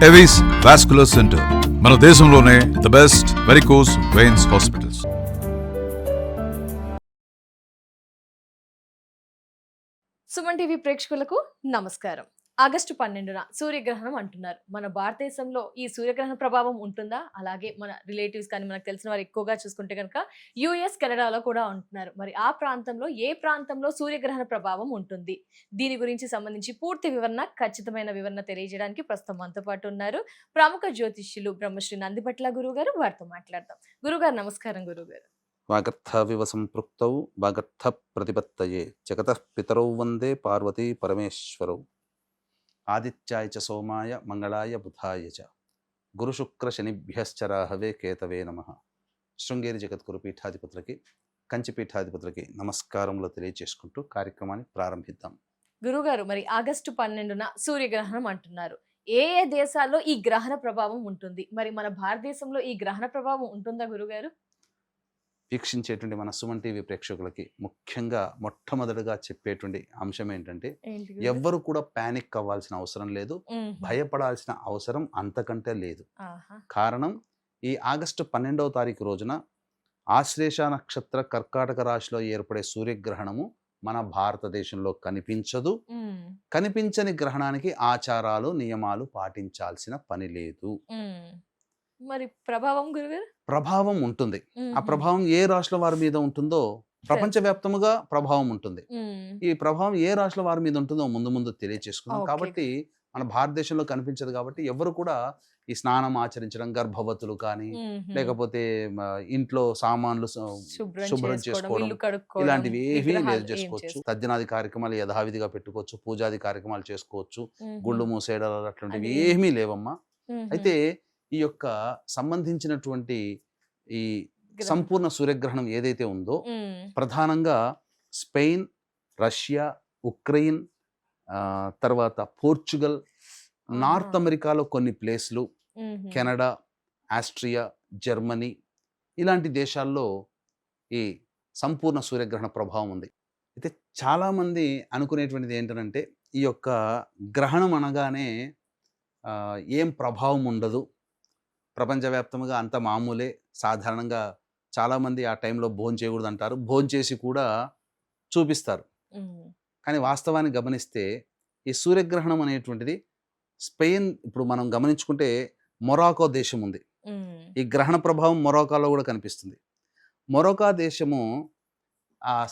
Avis vascular centre మన దేశంలోనే the best varicose veins hospitals. Suman TV ప్రేక్షకులకు నమస్కారం. ఆగస్టు 12న సూర్యగ్రహణం అంటున్నారు. మన భారతదేశంలో ఈ సూర్యగ్రహణ ప్రభావం ఉంటుందా? అలాగే మన రిలేటివ్స్ కానీ మనకు తెలిసిన వారు ఎక్కువగా చూసుకుంటే కనుక యుఎస్ కెనడాలో కూడా ఉంటున్నారు. మరి ఆ ప్రాంతంలో ఏ ప్రాంతంలో సూర్యగ్రహణ ప్రభావం ఉంటుంది, దీని గురించి సంబంధించి పూర్తి వివరణ, ఖచ్చితమైన వివరణ తెలియజేయడానికి ప్రస్తుతం మనతో పాటు ఉన్నారు ప్రముఖ జ్యోతిష్యులు బ్రహ్మశ్రీ నందిపట్ల గురువు గారు. వారితో మాట్లాడదాం. గురుగారు నమస్కారం. గురుగారు వాగర్థవివ సంపృక్తౌ వాగర్థ ప్రతిపత్తయే జగతః పితరౌ వందే పార్వతీ పరమేశ్వరౌ ఆదిత్యాయ చ సోమాయ మంగళాయ బుధాయ చ గురుశుక్ర శనిభ్యశ్చ రాహవే కేతవే నమః. శృంగేరి జగద్గురు పీఠాధిపతులకి, కంచి పీఠాధిపతులకి నమస్కారములు తెలియజేసుకుంటూ కార్యక్రమాన్ని ప్రారంభిద్దాం. గురుగారు, మరి ఆగస్టు 12న సూర్యగ్రహణం అంటున్నారు. ఏ ఏ దేశాల్లో ఈ గ్రహణ ప్రభావం ఉంటుంది? మరి మన భారతదేశంలో ఈ గ్రహణ ప్రభావం ఉంటుందా గురుగారు? వీక్షించేటువంటి మన సుమన్ టీవీ ప్రేక్షకులకి ముఖ్యంగా మొట్టమొదటిగా చెప్పేటువంటి అంశం ఏంటంటే, ఎవ్వరు కూడా ప్యానిక్ అవ్వాల్సిన అవసరం లేదు, భయపడాల్సిన అవసరం అంతకంటే లేదు. కారణం, ఈ ఆగస్టు 12వ తారీఖు రోజున ఆశ్లేష నక్షత్ర కర్కాటక రాశిలో ఏర్పడే సూర్యగ్రహణము మన భారతదేశంలో కనిపించదు. కనిపించని గ్రహణానికి ఆచారాలు, నియమాలు పాటించాల్సిన పని లేదు. మరి ప్రభావం గురుగారు? ప్రభావం ఉంటుంది. ఆ ప్రభావం ఏ రాశుల వారి మీద ఉంటుందో, ప్రపంచవ్యాప్తముగా ప్రభావం ఉంటుంది. ఈ ప్రభావం ఏ రాశుల వారి మీద ఉంటుందో ముందు ముందు తెలియచేసుకుందాం. కాబట్టి మన భారతదేశంలో కనిపించదు కాబట్టి ఎవరు కూడా ఈ స్నానం ఆచరించడం, గర్భవతులు కానీ లేకపోతే ఇంట్లో సామాన్లు శుభ్రం చేసుకోవడం, ఇలాంటివి ఏమీ లేదు చేసుకోవచ్చు. తద్దినాది కార్యక్రమాలు యథావిధిగా పెట్టుకోవచ్చు, పూజాది కార్యక్రమాలు చేసుకోవచ్చు, గుళ్ళు మూసేయడం అట్లాంటివి ఏమీ లేవమ్మా. అయితే ఈ యొక్క సంబంధించినటువంటి ఈ సంపూర్ణ సూర్యగ్రహణం ఏదైతే ఉందో, ప్రధానంగా స్పెయిన్, రష్యా, ఉక్రెయిన్, తర్వాత పోర్చుగల్, నార్త్ అమెరికాలో కొన్ని ప్లేస్లు, కెనడా, ఆస్ట్రియా, జర్మనీ, ఇలాంటి దేశాల్లో ఈ సంపూర్ణ సూర్యగ్రహణ ప్రభావం ఉంది. అయితే చాలామంది అనుకునేటువంటిది ఏంటంటే, ఈ యొక్క గ్రహణం అనగానే ఏం ప్రభావం ఉండదు, ప్రపంచవ్యాప్తంగా అంత మామూలే, సాధారణంగా చాలామంది ఆ టైంలో భోజనం చేయకూడదు అంటారు, భోజనం చేసి కూడా చూపిస్తారు. కానీ వాస్తవాన్ని గమనిస్తే ఈ సూర్యగ్రహణం అనేటువంటిది స్పెయిన్, ఇప్పుడు మనం గమనించుకుంటే మొరాకో దేశం ఉంది, ఈ గ్రహణ ప్రభావం మొరాకోలో కూడా కనిపిస్తుంది. మొరాకో దేశము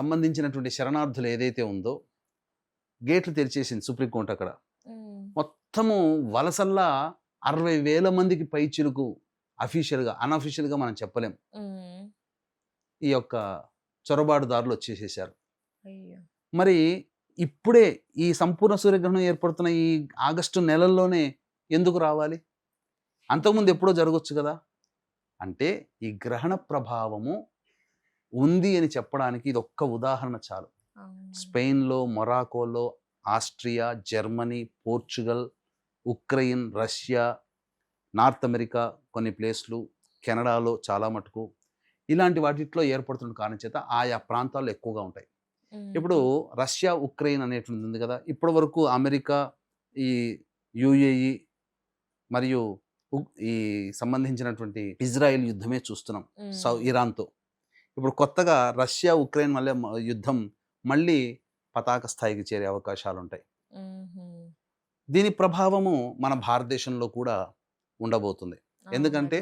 సంబంధించినటువంటి శరణార్థులు ఏదైతే ఉందో గేట్లు తెరిచేసింది సుప్రీంకోర్టు. అక్కడ మొత్తము వలసల్లా 60,000 మందికి పైచిలుకు అఫీషియల్గా, అన్అఫీషియల్గా మనం చెప్పలేం, ఈ యొక్క చొరబాటుదారులు వచ్చేసేసారు. మరి ఇప్పుడే ఈ సంపూర్ణ సూర్యగ్రహణం ఏర్పడుతున్న ఈ ఆగస్టు నెలల్లోనే ఎందుకు రావాలి? అంతకుముందు ఎప్పుడో జరగచ్చు కదా. అంటే ఈ గ్రహణ ప్రభావము ఉంది అని చెప్పడానికి ఇది ఒక్క ఉదాహరణ చాలు. స్పెయిన్లో, మొరాకోలో, Austria, Germany, Portugal, Ukraine, Russia, North America కొన్ని ప్లేస్లు, కెనడాలో చాలా మటుకు, ఇలాంటి వాటిలో ఏర్పడుతున్న కారణం చేత ఆయా ప్రాంతాల్లో ఎక్కువగా ఉంటాయి. ఇప్పుడు రష్యా, ఉక్రెయిన్ అనేటువంటి ఉంది కదా, ఇప్పటి వరకు అమెరికా, ఈ యుఏఈ మరియు ఈ సంబంధించినటువంటి ఇజ్రాయెల్ యుద్ధమే చూస్తున్నాం ఇరాన్తో. ఇప్పుడు కొత్తగా రష్యా, ఉక్రెయిన్ మళ్ళీ యుద్ధం మళ్ళీ పతాక స్థాయికి చేరే అవకాశాలు ఉంటాయి. దీని ప్రభావము మన భారతదేశంలో కూడా ఉండబోతుంది. ఎందుకంటే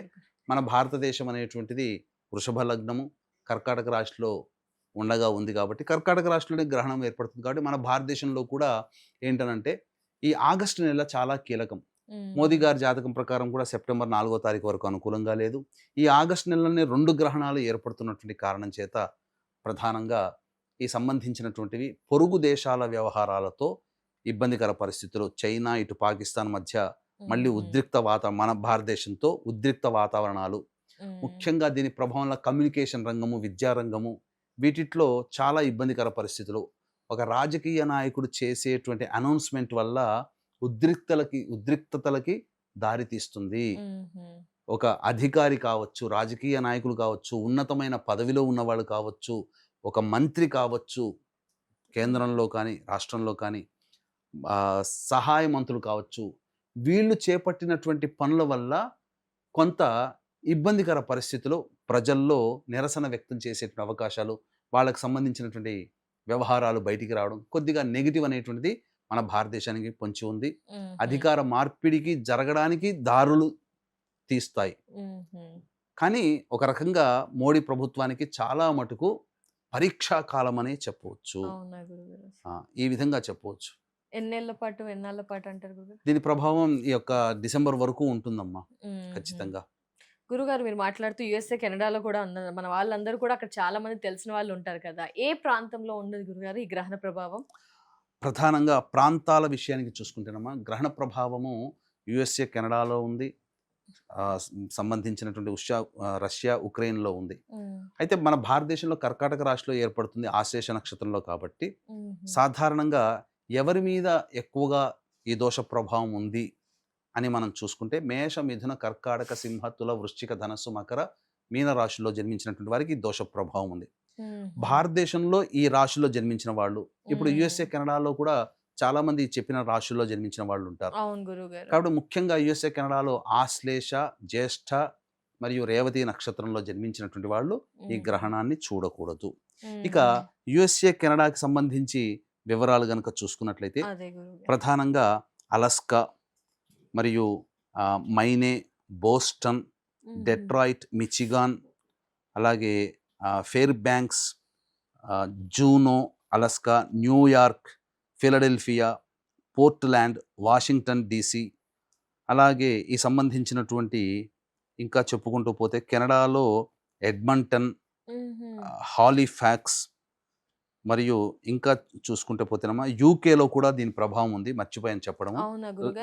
మన భారతదేశం అనేటువంటిది వృషభ లగ్నము, కర్కాటక రాశిలో ఉండగా ఉంది కాబట్టి, కర్కాటక రాశిలోనే గ్రహణం ఏర్పడుతుంది కాబట్టి మన భారతదేశంలో కూడా ఏంటనంటే ఈ ఆగస్టు నెల చాలా కీలకం. మోదీ గారి జాతకం ప్రకారం కూడా సెప్టెంబర్ 4వ తారీఖు వరకు అనుకూలంగా లేదు. ఈ ఆగస్టు నెలలోనే 2 గ్రహణాలు ఏర్పడుతున్నటువంటి కారణం చేత ప్రధానంగా ఈ సంబంధించినటువంటివి పొరుగు దేశాల వ్యవహారాలతో ఇబ్బందికర పరిస్థితులు, చైనా, ఇటు పాకిస్తాన్ మధ్య మళ్ళీ మన భారతదేశంతో ఉద్రిక్త వాతావరణాలు, ముఖ్యంగా దీని ప్రభావంలో కమ్యూనికేషన్ రంగము, విద్యారంగము, వీటిలో చాలా ఇబ్బందికర పరిస్థితులు. ఒక రాజకీయ నాయకుడు చేసేటువంటి అనౌన్స్మెంట్ వల్ల ఉద్రిక్తతలకి దారితీస్తుంది. ఒక అధికారి కావచ్చు, రాజకీయ నాయకులు కావచ్చు, ఉన్నతమైన పదవిలో ఉన్నవాళ్ళు కావచ్చు, ఒక మంత్రి కావచ్చు, కేంద్రంలో కానీ రాష్ట్రంలో కానీ సహాయ మంత్రులు కావచ్చు, వీళ్ళు చేపట్టినటువంటి పనుల వల్ల కొంత ఇబ్బందికర పరిస్థితులు ప్రజల్లో నిరసన వ్యక్తం చేసేటువంటి అవకాశాలు, వాళ్ళకి సంబంధించినటువంటి వ్యవహారాలు బయటికి రావడం, కొద్దిగా నెగిటివ్ అనేటువంటిది మన భారతదేశానికి పొంచి ఉంది. అధికార మార్పిడికి జరగడానికి దారులు తీస్తాయి. కానీ ఒక రకంగా మోడీ ప్రభుత్వానికి చాలా మటుకు పరీక్షా కాలం అనే చెప్పవచ్చు. ఈ విధంగా చెప్పవచ్చు. ఎన్నేళ్ల పాటు అంటారు గురుగారు? దీని ప్రభావం ఈ యొక్క డిసెంబర్ వరకు ఉంటుందమ్మా, ఖచ్చితంగా. గురుగారు మీరు మాట్లాడుతూ యుఎస్ఏ కెనడాలో కూడా ఉన్నారు, మన వాళ్ళందరూ కూడా అక్కడ చాలా మంది తెలిసిన వాళ్ళు ఉంటారు కదా, ఏ ప్రాంతంలో ఉన్నది గురుగారు ఈ గ్రహణ ప్రభావం? ప్రధానంగా ప్రాంతాల విషయానికి చూసుకుంటేనమ్మా, గ్రహణ ప్రభావము యుఎస్ఏ కెనడాలో ఉంది, సంబంధించినటువంటి రష్యా ఉక్రెయిన్లో ఉంది. అయితే మన భారతదేశంలో కర్కాటక రాశిలో ఏర్పడుతుంది ఆశ్లేష నక్షత్రంలో కాబట్టి సాధారణంగా ఎవరి మీద ఎక్కువగా ఈ దోష ప్రభావం ఉంది అని మనం చూసుకుంటే మేష మిథున కర్కాటక సింహ తుల వృశ్చిక ధనస్సు మకర మీన రాశుల్లో జన్మించినటువంటి వారికి ఈ దోష ప్రభావం ఉంది. భారతదేశంలో ఈ రాశిలో జన్మించిన వాళ్ళు, ఇప్పుడు యుఎస్ఏ కెనడాలో కూడా చాలా మంది చెప్పిన రాశుల్లో జన్మించిన వాళ్ళు ఉంటారు. కాబట్టి ముఖ్యంగా యుఎస్ఏ కెనడాలో ఆశ్లేష, జ్యేష్ఠ మరియు రేవతి నక్షత్రంలో జన్మించినటువంటి వాళ్ళు ఈ గ్రహణాన్ని చూడకూడదు. ఇక యుఎస్ఏ కెనడాకి సంబంధించి వివరాలు గనక చూసుకున్నట్లయితే ప్రధానంగా అలస్కా మరియు మైనే, బోస్టన్, డెట్రాయిట్, మిచిగాన్, అలాగే fair banks, Juno, Alaska, New York, Philadelphia, Portland, Washington DC, అలాగే ఈ సంబంధించినటువంటి ఇంకా చెప్పుకుంటూ పోతే కెనడాలో ఎడ్మంటన్, హాలిఫాక్స్, మరియు ఇంకా చూసుకుంటే పోతేనమ్మా యూకేలో కూడా దీని ప్రభావం ఉంది, మర్చిపోయాను చెప్పడం.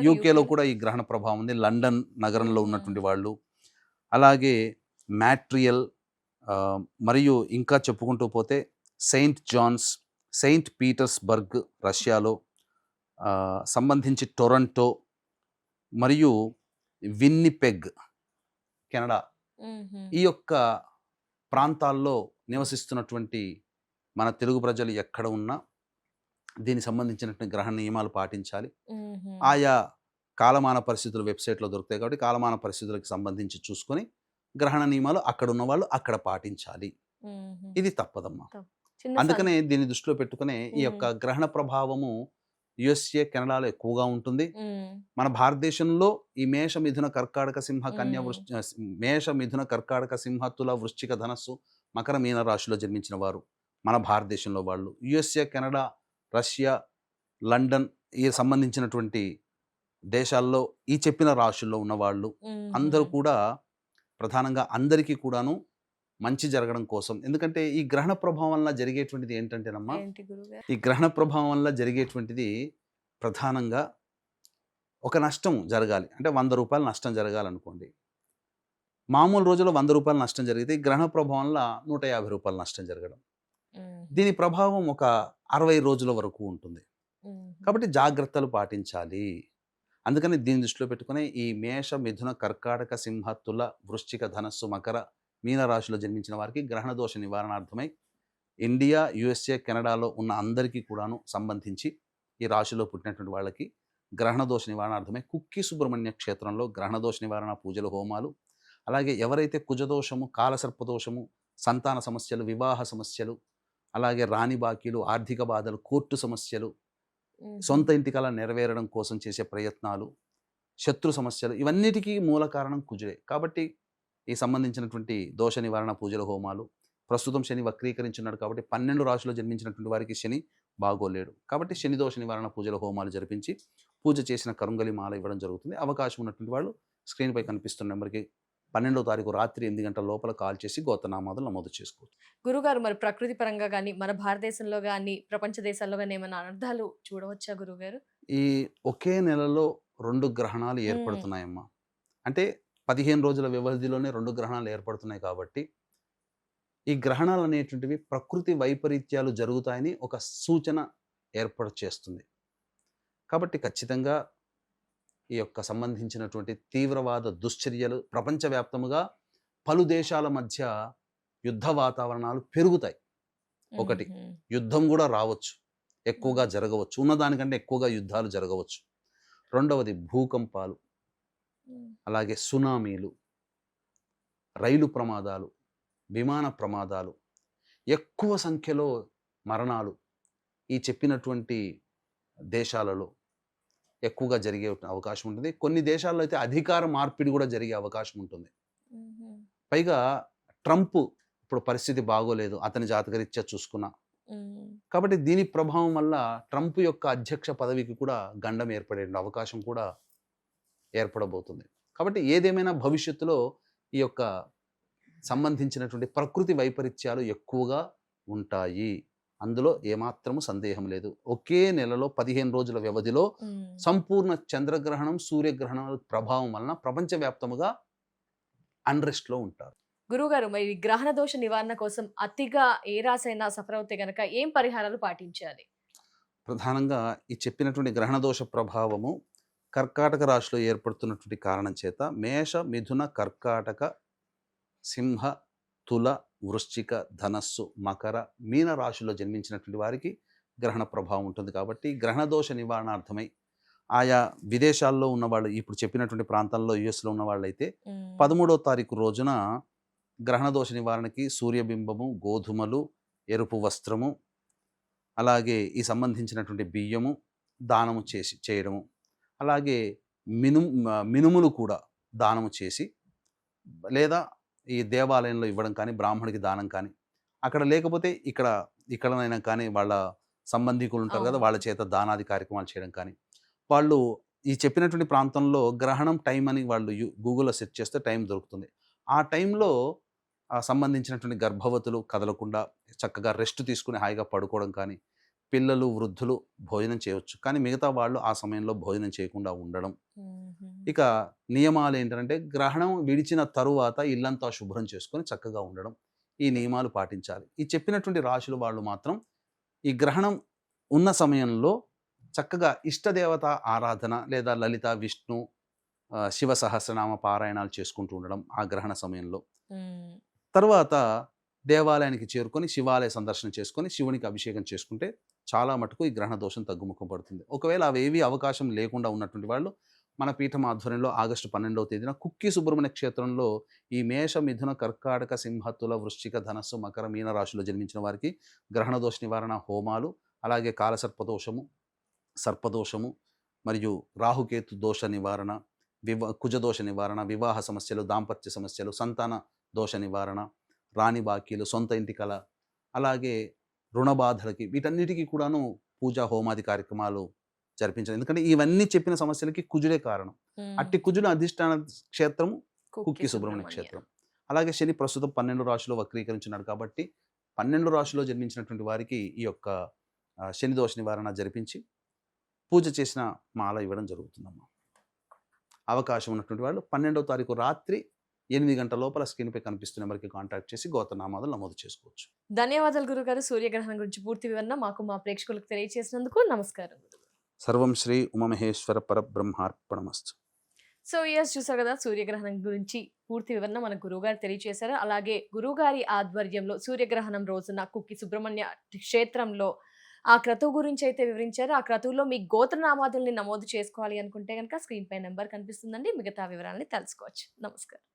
యూకేలో కూడా ఈ గ్రహణ ప్రభావం ఉంది, లండన్ నగరంలో ఉన్నటువంటి వాళ్ళు, అలాగే మ్యాట్రియల్, మరియు ఇంకా చెప్పుకుంటూ పోతే సెయింట్ జాన్స్, సెయింట్ పీటర్స్బర్గ్ రష్యాలో, సంబంధించి టొరంటో మరియు విన్నిపెగ్ కెనడా, ఈ యొక్క ప్రాంతాల్లో నివసిస్తున్నటువంటి మన తెలుగు ప్రజలు ఎక్కడ ఉన్నా దీనికి సంబంధించినటువంటి గ్రహణ నియమాలు పాటించాలి. ఆయా కాలమాన పరిస్థితులు వెబ్సైట్లో దొరుకుతాయి కాబట్టి కాలమాన పరిస్థితులకు సంబంధించి చూసుకొని గ్రహణ నియమాలు అక్కడ ఉన్న వాళ్ళు అక్కడ పాటించాలి. ఇది తప్పదమ్మా. అందుకనే దీన్ని దృష్టిలో పెట్టుకునే ఈ యొక్క గ్రహణ ప్రభావము యుఎస్ఏ కెనడాలో ఎక్కువగా ఉంటుంది. మన భారతదేశంలో ఈ మేష మిథున కర్కాటక సింహ కన్య మేష మిథున కర్కాటక సింహ తుల వృశ్చిక ధనస్సు మకర మీన రాశిలో జన్మించిన వారు మన భారతదేశంలో వాళ్ళు, యుఎస్ఏ కెనడా, రష్యా, లండన్ ఈ సంబంధించినటువంటి దేశాల్లో ఈ చెప్పిన రాశుల్లో ఉన్న వాళ్ళు అందరూ కూడా ప్రధానంగా అందరికీ కూడాను మంచి జరగడం కోసం, ఎందుకంటే ఈ గ్రహణ ప్రభావం వల్ల జరిగేటువంటిది ఏంటంటేనమ్మా, ఈ గ్రహణ ప్రభావం వల్ల జరిగేటువంటిది ప్రధానంగా ఒక నష్టం జరగాలి అంటే 100 రూపాయలు నష్టం జరగాలనుకోండి. మామూలు రోజుల్లో 100 రూపాయలు నష్టం జరిగితే ఈ గ్రహణ ప్రభావం వల్ల 150 రూపాయలు నష్టం జరగడం. దీని ప్రభావం ఒక 60 రోజుల వరకు ఉంటుంది. కాబట్టి జాగ్రత్తలు పాటించాలి. అందుకని దీన్ని దృష్టిలో పెట్టుకుని ఈ మేష మిథున కర్కాటక సింహ తుల వృశ్చిక ధనస్సు మకర మీన రాశిలో జన్మించిన వారికి గ్రహణ దోష నివారణార్థమై ఇండియా, యుఎస్ఏ, కెనడాలో ఉన్న అందరికీ కూడాను సంబంధించి ఈ రాశిలో పుట్టినటువంటి వాళ్ళకి గ్రహణ దోష నివారణార్థమై కుక్కి సుబ్రహ్మణ్య క్షేత్రంలో గ్రహణ దోష నివారణ పూజలు, హోమాలు, అలాగే ఎవరైతే కుజదోషము, కాలసర్పదోషము, సంతాన సమస్యలు, వివాహ సమస్యలు, అలాగే రాణి బాకీలు, ఆర్థిక బాధలు, కోర్టు సమస్యలు, సొంత ఇంటి కల నెరవేరడం కోసం చేసే ప్రయత్నాలు, శత్రు సమస్యలు, ఇవన్నిటికీ మూల కారణం కుజుడే. కాబట్టి ఈ సంబంధించినటువంటి దోష నివారణ పూజల, హోమాలు, ప్రస్తుతం శని వక్రీకరించున్నాడు కాబట్టి 12 రాశుల్లో జన్మించినటువంటి వారికి శని బాగోలేడు. కాబట్టి శని దోష నివారణ పూజల, హోమాలు జరిపించి పూజ చేసిన కరుంగలి మాల ఇవ్వడం జరుగుతుంది. అవకాశం ఉన్నటువంటి వాళ్ళు స్క్రీన్పై కనిపిస్తున్న నెంబర్కి 12వ తారీఖు రాత్రి 8 గంటల లోపల కాల్ చేసి గోత్రనామాదులు నమోదు చేసుకోవచ్చు. గురుగారు, మరి ప్రకృతి పరంగా కానీ మన భారతదేశంలో కానీ ప్రపంచ దేశాల్లో కానీ ఏమైనా అనర్థాలు చూడవచ్చా గురుగారు? ఈ ఒకే నెలలో 2 గ్రహణాలు ఏర్పడుతున్నాయమ్మా. అంటే 15 రోజుల వ్యవధిలోనే 2 గ్రహణాలు ఏర్పడుతున్నాయి కాబట్టి ఈ గ్రహణాలు అనేటువంటివి ప్రకృతి వైపరీత్యాలు జరుగుతాయని ఒక సూచన ఏర్పాటు చేస్తుంది. కాబట్టి ఖచ్చితంగా ఈ యొక్క సంబంధించినటువంటి తీవ్రవాద దుశ్చర్యలు ప్రపంచవ్యాప్తముగా పలు దేశాల మధ్య యుద్ధ వాతావరణాలు పెరుగుతాయి. ఒకటి, యుద్ధం కూడా రావచ్చు, ఎక్కువగా జరగవచ్చు, ఉన్నదానికంటే ఎక్కువగా యుద్ధాలు జరగవచ్చు. రెండవది భూకంపాలు, అలాగే సునామీలు, రైలు ప్రమాదాలు, విమాన ప్రమాదాలు, ఎక్కువ సంఖ్యలో మరణాలు ఈ చెప్పినటువంటి దేశాలలో ఎక్కువగా జరిగే అవకాశం ఉంటుంది. కొన్ని దేశాల్లో అయితే అధికార మార్పిడి కూడా జరిగే అవకాశం ఉంటుంది. పైగా ట్రంప్ ఇప్పుడు పరిస్థితి బాగోలేదు, అతని జాతకరీత్యా చూసుకున్నా. కాబట్టి దీని ప్రభావం వల్ల ట్రంప్ యొక్క అధ్యక్ష పదవికి కూడా గండం ఏర్పడే అవకాశం కూడా ఏర్పడబోతుంది. కాబట్టి ఏదేమైనా భవిష్యత్తులో ఈ యొక్క సంబంధించినటువంటి ప్రకృతి వైపరీత్యాలు ఎక్కువగా ఉంటాయి, అందులో ఏమాత్రము సందేహం లేదు. ఒకే నెలలో 15 రోజుల వ్యవధిలో సంపూర్ణ చంద్రగ్రహణం, సూర్యగ్రహణాల ప్రభావం వలన ప్రపంచవ్యాప్తముగా అన్రెస్ట్లో ఉంటారు. గురుగారు, మరి గ్రహణ దోష నివారణ కోసం అతిగా ఏ రాశైనా సఫర్ అవుతే గనక ఏం పరిహారాలు పాటించాలి? ప్రధానంగా ఈ చెప్పినటువంటి గ్రహణ దోష ప్రభావము కర్కాటక రాశిలో ఏర్పడుతున్నటువంటి కారణం చేత మేష, మిథున, కర్కాటక, సింహ, తుల, వృశ్చిక, ధనస్సు, మకర, మీన రాశిలో జన్మించినటువంటి వారికి గ్రహణ ప్రభావం ఉంటుంది. కాబట్టి గ్రహణ దోష నివారణార్థమై ఆయా విదేశాల్లో ఉన్నవాళ్ళు, ఇప్పుడు చెప్పినటువంటి ప్రాంతాల్లో యుఎస్లో ఉన్న వాళ్ళైతే 13వ తారీఖు రోజున గ్రహణ దోష నివారణకి సూర్యబింబము, గోధుమలు, ఎరుపు వస్త్రము, అలాగే ఈ సంబంధించినటువంటి బియ్యము దానము చేయడము, అలాగే మినుములు కూడా దానము చేసి, లేదా ఈ దేవాలయంలో ఇవ్వడం కానీ, బ్రాహ్మడికి దానం కానీ, అక్కడ లేకపోతే ఇక్కడనైనా కానీ వాళ్ళ సంబంధికులు ఉంటారు కదా, వాళ్ళ చేత దానాది కార్యక్రమాలు చేయడం కానీ, వాళ్ళు ఈ చెప్పినటువంటి ప్రాంతంలో గ్రహణం టైం అని వాళ్ళు గూగుల్లో సెర్చ్ చేస్తే టైం దొరుకుతుంది. ఆ టైంలో సంబంధించినటువంటి గర్భవతులు కదలకుండా చక్కగా రెస్ట్ తీసుకుని హాయిగా పడుకోవడం కానీ, పిల్లలు, వృద్ధులు భోజనం చేయవచ్చు. కానీ మిగతా వాళ్ళు ఆ సమయంలో భోజనం చేయకుండా ఉండడం. ఇక నియమాలు ఏంటంటే గ్రహణం విడిచిన తరువాత ఇల్లంతా శుభ్రం చేసుకొని చక్కగా ఉండడం. ఈ నియమాలు పాటించాలి. ఈ చెప్పినటువంటి రాశుల వాళ్ళు మాత్రం ఈ గ్రహణం ఉన్న సమయంలో చక్కగా ఇష్టదేవత ఆరాధన లేదా లలిత, విష్ణు, శివ సహస్రనామ పారాయణాలు చేసుకుంటూ ఉండడం ఆ గ్రహణ సమయంలో. తర్వాత దేవాలయానికి చేరుకొని శివాలయ సందర్శన చేసుకొని శివునికి అభిషేకం చేసుకుంటే చాలా మటుకు ఈ గ్రహణ దోషం తగ్గుముఖం పడుతుంది. ఒకవేళ అవేవి అవకాశం లేకుండా ఉన్నటువంటి వాళ్ళు మన పీఠం ఆధ్వర్యంలో ఆగస్టు 12వ తేదీన కుక్కి సుబ్రహ్మణ్య క్షేత్రంలో ఈ మేష, మిథున, కర్కాటక, సింహ, తుల, వృశ్చిక, ధనస్సు, మకర, మీన రాశిలో జన్మించిన వారికి గ్రహణ దోష నివారణ హోమాలు, అలాగే కాలసర్పదోషము, సర్పదోషము మరియు రాహుకేతు దోష నివారణ, కుజదోష నివారణ, వివాహ సమస్యలు, దాంపత్య సమస్యలు, సంతాన దోష నివారణ, రాణి బాకీలు, సొంత ఇంటి కళ, అలాగే రుణ బాధలకి, వీటన్నిటికీ కూడాను పూజా హోమాది కార్యక్రమాలు జరిపించాలి. ఎందుకంటే ఇవన్నీ చెప్పిన సమస్యలకి కుజుడే కారణం. అట్టి కుజుల అధిష్టాన క్షేత్రము కుక్కి సుబ్రహ్మణ్య క్షేత్రం. అలాగే శని ప్రస్తుతం 12 రాశిలో వక్రీకరించున్నాడు. కాబట్టి 12 రాశిలో జన్మించినటువంటి వారికి ఈ యొక్క శని దోష నివారణ జరిపించి పూజ చేసిన మాల ఇవ్వడం జరుగుతుందమ్మా. అవకాశం ఉన్నటువంటి వాళ్ళు 12వ తారీఖు రాత్రి 8 గంటల లోపల స్క్రీన్పై కనిపిస్తున్న నెంబర్కి కాంటాక్ట్ చేసి గోత్రనామాలు నమోదు చేసుకోవచ్చు. ధన్యవాదాలు గురుగారు. సూర్యగ్రహణం గురించి పూర్తి వివరణ మాకు మా ప్రేక్షకులకు తెలియజేసినందుకు నమస్కారం. సర్వం శ్రీ ఉమామహేశ్వర పరబ్రహ్మార్పణమస్తు. సో చూసారు కదా, సూర్యగ్రహణం గురించి పూర్తి వివరణ మన గురువుగారు తెలియజేశారు. అలాగే గురువుగారి ఆధ్వర్యంలో సూర్యగ్రహణం రోజున కుక్కి సుబ్రహ్మణ్య క్షేత్రంలో ఆ క్రతువు గురించి అయితే వివరించారు. ఆ క్రతువులో మీ గోత్రనామాదుల్ని నమోదు చేసుకోవాలి అనుకుంటే కనుక స్క్రీన్ పై నెంబర్ కనిపిస్తుందండి, మిగతా వివరాలని తెలుసుకోవచ్చు. నమస్కారం.